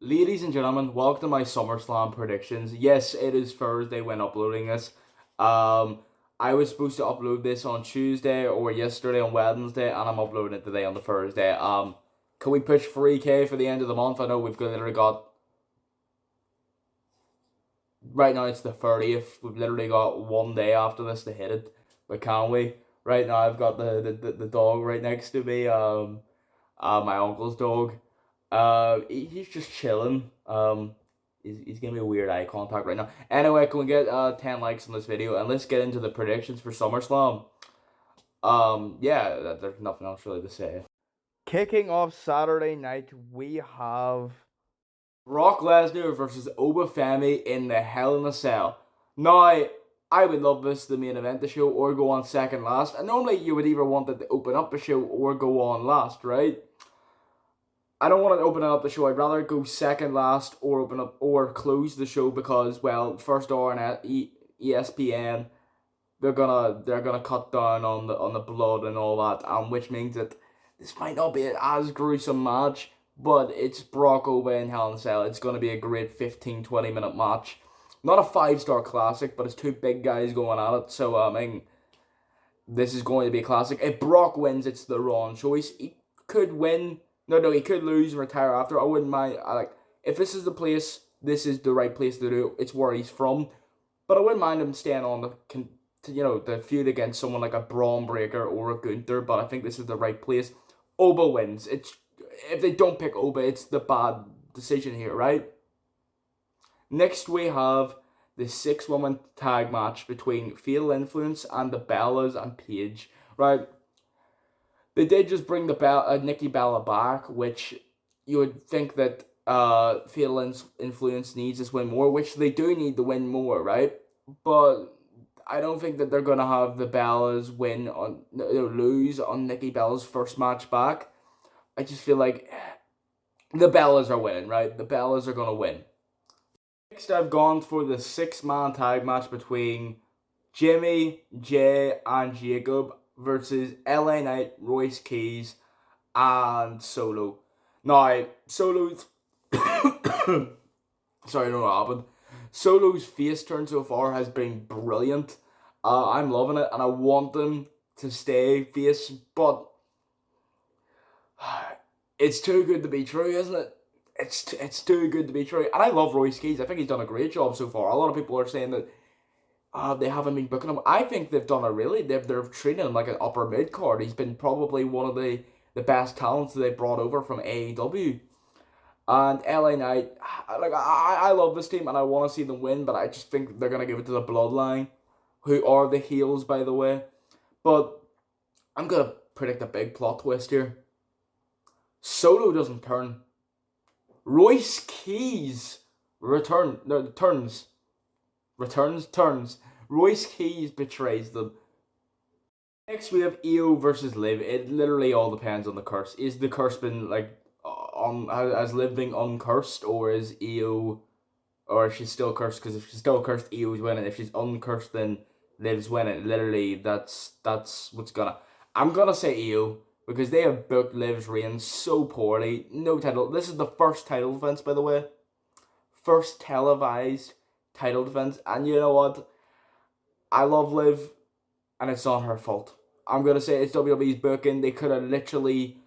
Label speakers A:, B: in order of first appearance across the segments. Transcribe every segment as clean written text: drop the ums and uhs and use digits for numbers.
A: Ladies and gentlemen, welcome to my SummerSlam predictions. Yes, it is Thursday when uploading this. Um, I was supposed to upload this on Tuesday or yesterday on Wednesday, and I'm uploading it today on the Thursday. Can we push 3K for the end of the month? I know literally got right now it's the 30th. We've literally got one day after this to hit it, but can we? Right now, I've got the dog right next to me. My uncle's dog. He's just chilling. He's giving me a weird eye contact right now. Anyway, can we get 10 likes on this video and let's get into the predictions for SummerSlam. Yeah, there's nothing else really to say. Kicking off Saturday night, we have Brock Lesnar versus Obafemi in the Hell in a Cell. Now, I would love this to main event the show or go on second last. And normally you would either want it to open up the show or go on last, right? I don't want to open up the show. I'd rather go second last or open up or close the show because, well, first hour on ESPN, they're gonna cut down on the blood and all that, and which means that this might not be as gruesome match, but it's Brock Lesnar in Hell in a Cell. It's gonna be a great 15-20 minute match. Not a 5-star classic, but it's two big guys going at it. So I mean, this is going to be a classic. If Brock wins, it's the wrong choice. He could win. No, he could lose and retire after. I wouldn't mind. If this is the place, this is the right place to do it. It's where he's from. But I wouldn't mind him staying on the feud against someone like a Braun Breaker or a Gunther. But I think this is the right place. Oba wins. If they don't pick Oba, it's the bad decision here, right? Next we have the 6-woman tag match between Fatal Influence and the Bellas and Paige, right? They did just bring the Nikki Bella back, which you would think that Fatal Influence needs this win more, which they do need to win more, right? But I don't think that they're gonna have the Bellas lose on Nikki Bella's first match back. I just feel like the Bellas are winning, right? The Bellas are gonna win. Next, I've gone for the 6-man tag match between Jimmy, Jay, and Jacob versus LA Knight, Royce Keys, and Solo. Now, Solo's sorry, I don't know what happened. Solo's face turn so far has been brilliant. I'm loving it, and I want them to stay face, but it's too good to be true, isn't it? It's too good to be true, and I love Royce Keys. I think he's done a great job so far. A lot of people are saying that they haven't been booking him. I think they've done they're treating him like an upper mid card. He's been probably one of the best talents that they brought over from AEW. And LA Knight, I love this team and I want to see them win, but I just think they're gonna give it to the Bloodline, who are the heels, by the way. But I'm gonna predict a big plot twist here. Solo doesn't turn. Royce Keys turns. Royce Keys betrays them. Next, we have Io versus Liv. It literally all depends on the curse. Is the curse been has Liv been uncursed, or is Io, or is she still cursed? Because if she's still cursed, Io's winning. If she's uncursed, then Liv's winning. Literally, that's what's gonna. I'm gonna say Io because they have booked Liv's reign so poorly. No title. This is the first title defense, by the way. First televised title defense, and you know what? I love Liv, and it's not her fault. I'm gonna say it's WWE's booking. They could have literally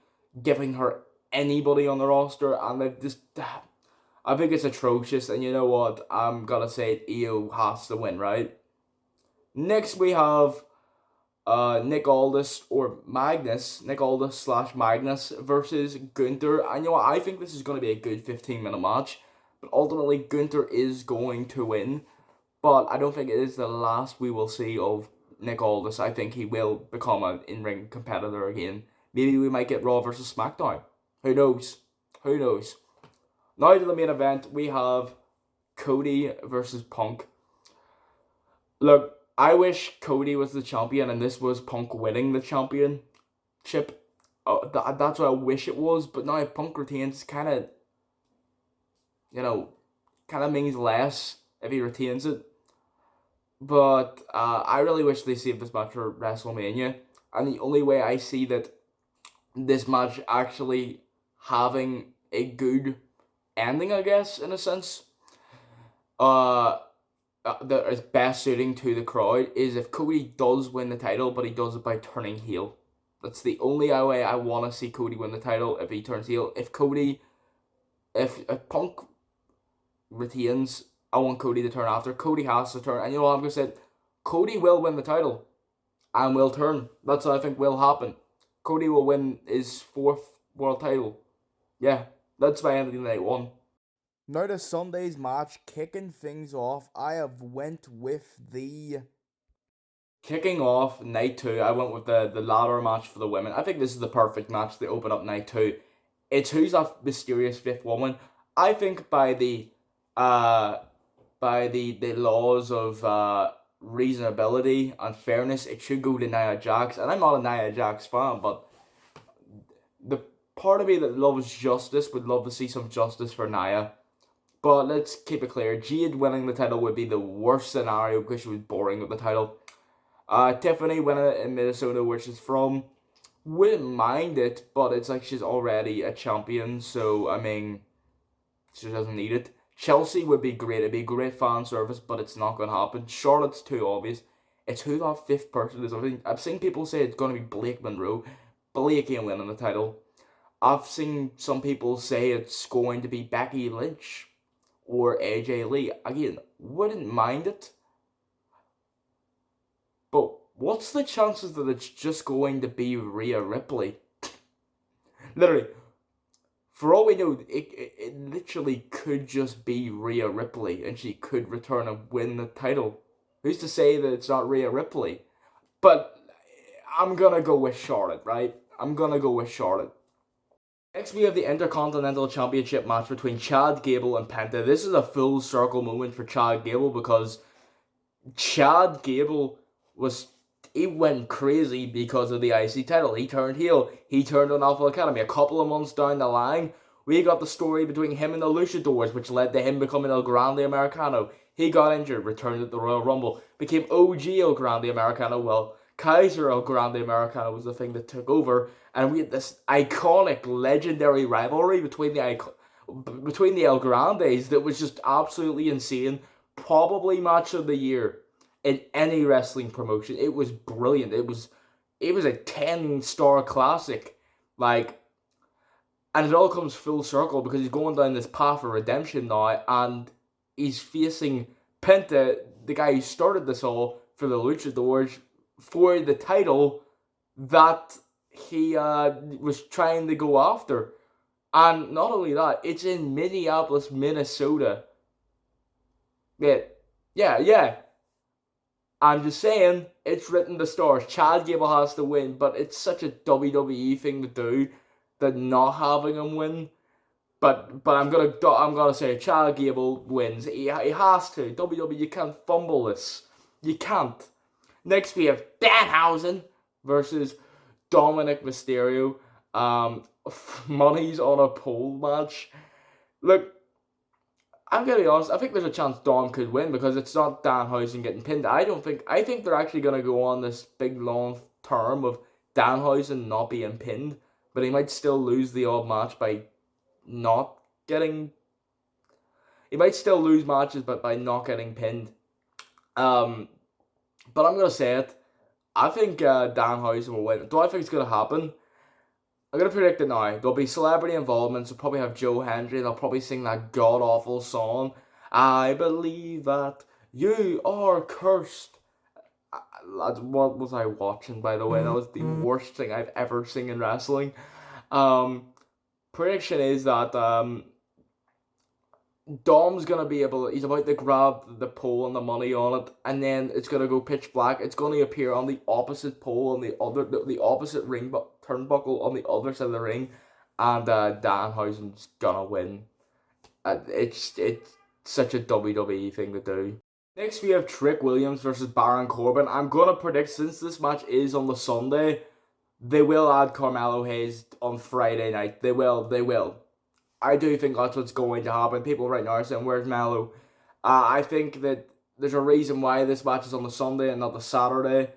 A: given her anybody on the roster, and they've just. I think it's atrocious, and you know what? I'm gonna say Io has to win, right? Next we have Nick Aldis / Magnus versus Gunther, and you know what? I think this is gonna be a good 15-minute match. But ultimately, Gunther is going to win. But I don't think it is the last we will see of Nick Aldis. I think he will become an in-ring competitor again. Maybe we might get Raw versus SmackDown. Who knows? Who knows? Now to the main event, we have Cody versus Punk. Look, I wish Cody was the champion and this was Punk winning the championship. That's what I wish it was. But now if Punk retains, kind of means less if he retains it. But I really wish they saved this match for WrestleMania. And the only way I see that this match actually having a good ending, I guess, in a sense, uh, that is best suiting to the crowd is if Cody does win the title, but he does it by turning heel. That's the only way I want to see Cody win the title, if he turns heel. If Punk retains, I want Cody to turn after. Cody has to turn, and you know what I'm gonna say? Cody will win the title and will turn. That's what I think will happen. Cody will win his 4th world title. Yeah, that's my end of the night one. Now to Sunday's match, kicking things off, I have went with the kicking off night 2. I went with the ladder match for the women. I think this is the perfect match to open up night 2. It's who's that mysterious 5th woman. I think by the the laws of reasonability and fairness, it should go to Nia Jax. And I'm not a Nia Jax fan, but the part of me that loves justice would love to see some justice for Nia. But let's keep it clear, Jade winning the title would be the worst scenario because she was boring with the title. Tiffany winning it in Minnesota, where she's from, wouldn't mind it, but it's like she's already a champion, so I mean, she doesn't need it. Chelsea would be great. It'd be great fan service, but it's not going to happen. Charlotte's too obvious. It's who that 5th person is. I've seen people say it's going to be Blake Monroe. Blake ain't winning the title. I've seen some people say it's going to be Becky Lynch or AJ Lee. Again, wouldn't mind it. But what's the chances that it's just going to be Rhea Ripley? Literally, for all we know, it literally could just be Rhea Ripley, and she could return and win the title. Who's to say that it's not Rhea Ripley? But I'm gonna go with Charlotte, right? I'm gonna go with Charlotte. Next, we have the Intercontinental Championship match between Chad Gable and Penta. This is a full circle moment for Chad Gable because Chad Gable he went crazy because of the IC title. He turned heel. He turned on Alpha Academy. A couple of months down the line, we got the story between him and the Luchadors, which led to him becoming El Grande Americano. He got injured, returned at the Royal Rumble, became OG El Grande Americano. Well, Kaiser El Grande Americano was the thing that took over, and we had this iconic, legendary rivalry between the El Grandes that was just absolutely insane. Probably match of the year in any wrestling promotion. It was brilliant. It was a 10-star classic. Like, and it all comes full circle because he's going down this path of redemption now, and he's facing Penta, the guy who started this all for the Luchadors, for the title that he was trying to go after. And not only that, it's in Minneapolis, Minnesota. Yeah. I'm just saying, it's written the stars. Chad Gable has to win, but it's such a WWE thing to do that not having him win. But I'm gonna say Chad Gable wins. He has to. WWE, you can't fumble this. You can't. Next we have Danhausen versus Dominic Mysterio. Money's on a pole match. Look, I'm gonna be honest. I think there's a chance Dom could win because it's not Danhausen getting pinned. I think they're actually gonna go on this big long term of Danhausen not being pinned, but he might still lose the odd match by not getting. He might still lose matches, but by not getting pinned. But I'm gonna say it. I think Danhausen will win. Do I think it's gonna happen? I'm gonna predict it now. There'll be celebrity involvement, so probably have Joe Hendry, and they'll probably sing that god awful song. I believe that you are cursed. What was I watching, by the way? That was the worst thing I've ever seen in wrestling. Prediction is that Dom's gonna be he's about to grab the pole and the money on it, and then it's gonna go pitch black. It's gonna appear on the opposite pole on the opposite ring turnbuckle on the other side of the ring, and Danhausen's gonna win. It's such a WWE thing to do. Next we have Trick Williams versus Baron Corbin. I'm gonna predict, since this match is on the Sunday, they will add Carmelo Hayes on Friday night. They will. I do think that's what's going to happen. People right now are saying, where's Melo? I think that there's a reason why this match is on the Sunday and not the Saturday.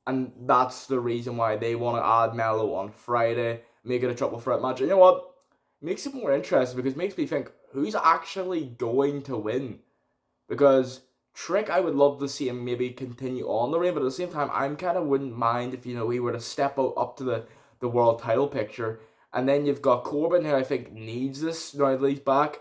A: And that's the reason why they want to add Melo on Friday. Make it a triple threat match. And you know what? Makes it more interesting because it makes me think, who's actually going to win? Because Trick, I would love to see him maybe continue on the reign, but at the same time, I'm kind of wouldn't mind if, he were to step out up to the world title picture. And then you've got Corbin, who I think needs this now that he's back.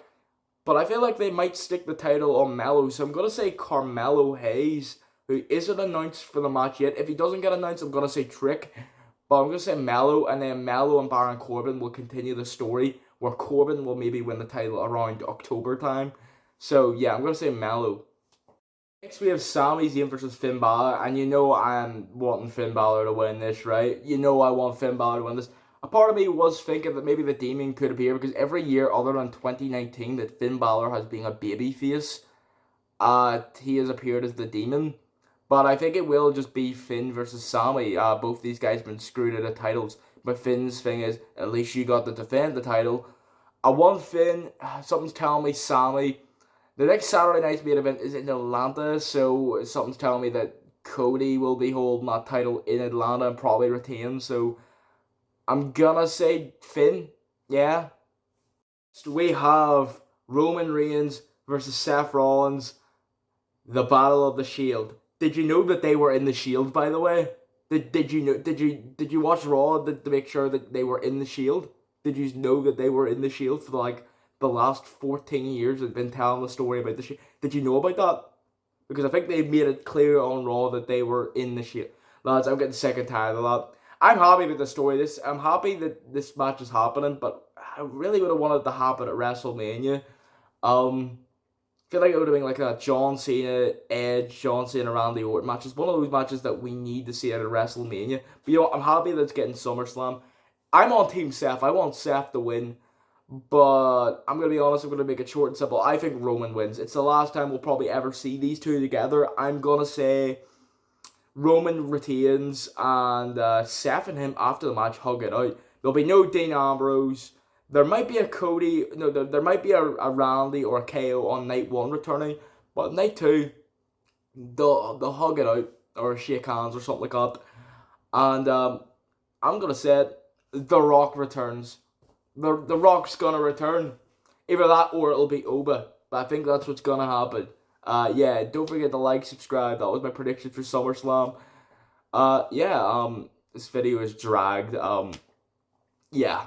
A: But I feel like they might stick the title on Mello, so I'm going to say Carmelo Hayes, who isn't announced for the match yet. If he doesn't get announced, I'm going to say Trick. But I'm going to say Mello, and then Mello and Baron Corbin will continue the story, where Corbin will maybe win the title around October time. So, yeah, I'm going to say Mello. Next, we have Sami Zayn versus Finn Balor, and I'm wanting Finn Balor to win this, right? I want Finn Balor to win this. A part of me was thinking that maybe the Demon could appear, because every year other than 2019 that Finn Balor has been a babyface, he has appeared as the Demon. But I think it will just be Finn versus Sami. Both these guys have been screwed out of titles. But Finn's thing is, at least you got to defend the title. I want Finn. Something's telling me Sami. The next Saturday night's main event is in Atlanta, so something's telling me that Cody will be holding that title in Atlanta and probably retain. So I'm gonna say Finn. Yeah. So we have Roman Reigns versus Seth Rollins, the Battle of the Shield. Did you know that they were in the Shield, by the way? Did you know? Did you watch Raw to make sure that they were in the Shield? Did you know that they were in the Shield for the last 14 years? They've been telling the story about the Shield. Did you know about that? Because I think they made it clear on Raw that they were in the Shield. Lads, I'm getting sick and tired of that. I'm happy with the story. I'm happy that this match is happening, but I really would have wanted it to happen at WrestleMania. I feel like it would have been like a John Cena, Edge, John Cena, Randy Orton match. It's one of those matches that we need to see at a WrestleMania. But I'm happy that it's getting SummerSlam. I'm on Team Seth. I want Seth to win. But I'm going to be honest, I'm going to make it short and simple. I think Roman wins. It's the last time we'll probably ever see these two together. I'm going to say Roman retains, and Seth and him after the match hug it out. There'll be no Dean Ambrose. There might be a Cody, no, there might be a Randy or a KO on night one returning, but night two, they'll hug it out or shake hands or something like that. And I'm gonna say it, The Rock returns. The Rock's gonna return. Either that or it'll be Oba. But I think that's what's gonna happen. Yeah, don't forget to like, subscribe. That was my prediction for SummerSlam. Yeah, this video is dragged. Yeah.